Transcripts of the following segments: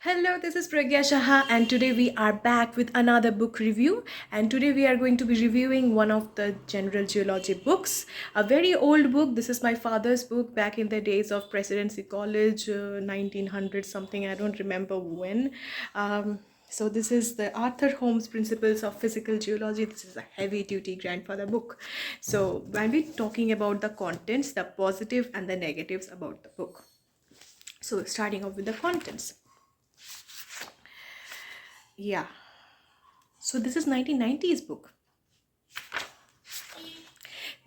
Hello, this is Pragya Shaha, and today we are back with another book review. And today we are going to be reviewing one of the general geology books, a very old book. This is my father's book back in the days of Presidency College, 1900 something. I don't remember when. So this is the Arthur Holmes Principles of Physical Geology. This is a heavy duty grandfather book. So when we're talking about the contents, the positive and the negatives about the book. So starting off with the contents. Yeah. So this is 1990s book.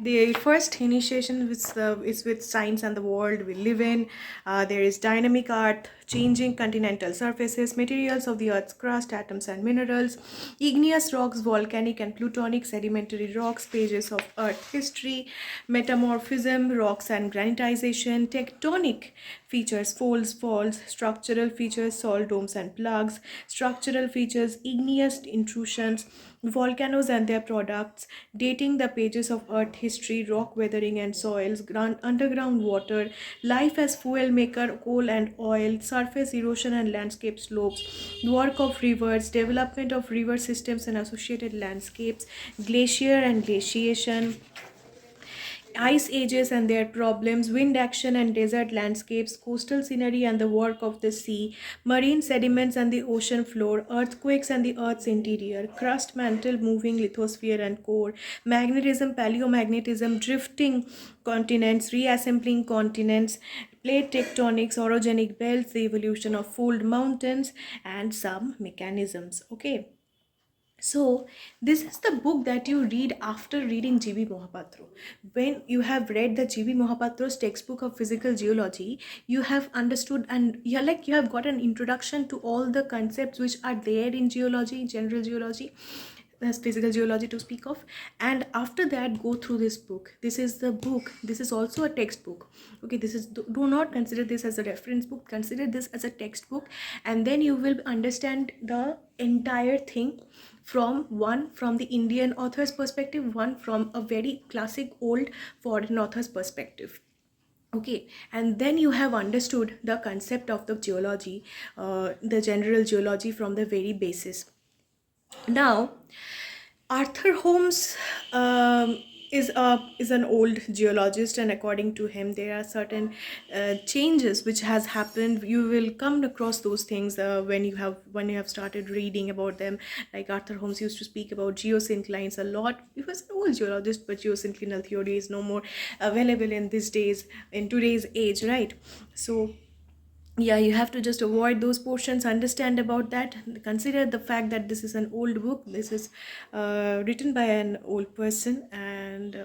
The first initiation is with science and the world we live in. There is dynamic art, changing continental surfaces, materials of the earth's crust, atoms and minerals, igneous rocks, volcanic and plutonic sedimentary rocks, pages of earth history, metamorphism, rocks and granitization, tectonic features, folds, faults, structural features, salt domes and plugs, structural features, igneous intrusions, volcanoes and their products, dating the pages of earth history, rock weathering and soils, underground water, life as fuel maker, coal and oil, surface erosion and landscape slopes, work of rivers, development of river systems and associated landscapes, glacier and glaciation, ice ages and their problems, wind action and desert landscapes, coastal scenery and the work of the sea, marine sediments and the ocean floor, earthquakes and the earth's interior, crust mantle, moving lithosphere and core, magnetism, paleomagnetism, drifting continents, reassembling continents, plate tectonics, orogenic belts, the evolution of fold mountains, and some mechanisms. Okay. So, this is the book that you read after reading G.B. Mohapatra. When you have read the G.B. Mohapatra's textbook of physical geology, you have understood and you have got an introduction to all the concepts which are there in geology, general geology, as physical geology to speak of. And after that, go through this book. This is the book. This is also a textbook. Okay, this is do not consider this as a reference book. Consider this as a textbook, and then you will understand the entire thing from the Indian author's perspective, one from a very classic old foreign author's perspective. Okay, and then you have understood the concept of the geology, the general geology from the very basis. Now, Arthur Holmes is an old geologist, and according to him, there are certain changes which has happened. You will come across those things when you have started reading about them. Like Arthur Holmes used to speak about geosynclines a lot. He was an old geologist, but geosynclinal theory is no more available in these days, in today's age, right? So yeah, you have to just avoid those portions, understand about that, consider the fact that this is an old book. This is written by an old person, and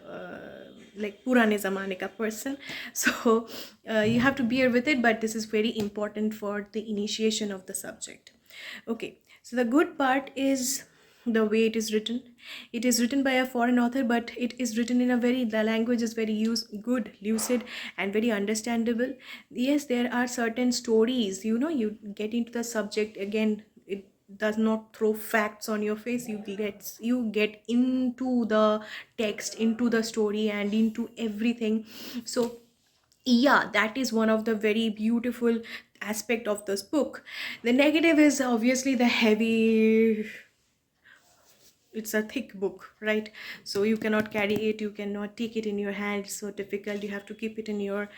like purane zamane ka person. So you have to bear with it, but this is very important for the initiation of the subject. Okay, so the good part is the way it is written. It is written by a foreign author, but it is written in a very, the language is very good, lucid, and very understandable. Yes, there are certain stories, you get into the subject again. It does not throw facts on your face. You get into the text, into the story, and into everything. So yeah, that is one of the very beautiful aspect of this book. The negative is obviously the heavy, it's a thick book, right? So you cannot carry it, you cannot take it in your hand. It's so difficult. You have to keep it in your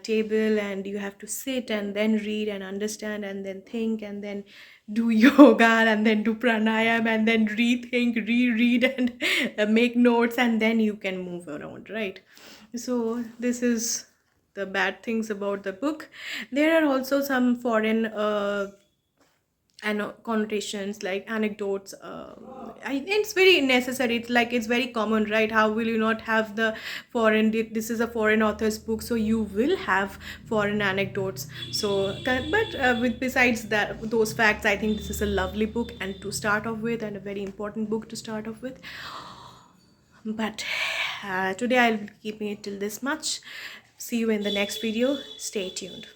table, and you have to sit and then read and understand and then think and then do yoga and then do pranayam and then rethink, reread, and make notes, and then you can move around, right? So this is the bad things about the book. There are also some foreign and connotations, like anecdotes. It's very necessary. It's very common, right? How will you not have the foreign, this is a foreign author's book, so you will have foreign anecdotes. So but with besides that, those facts, I think this is a lovely book and to start off with, and a very important book to start off with. But today I'll be keeping it till this much. See you in the next video. Stay tuned.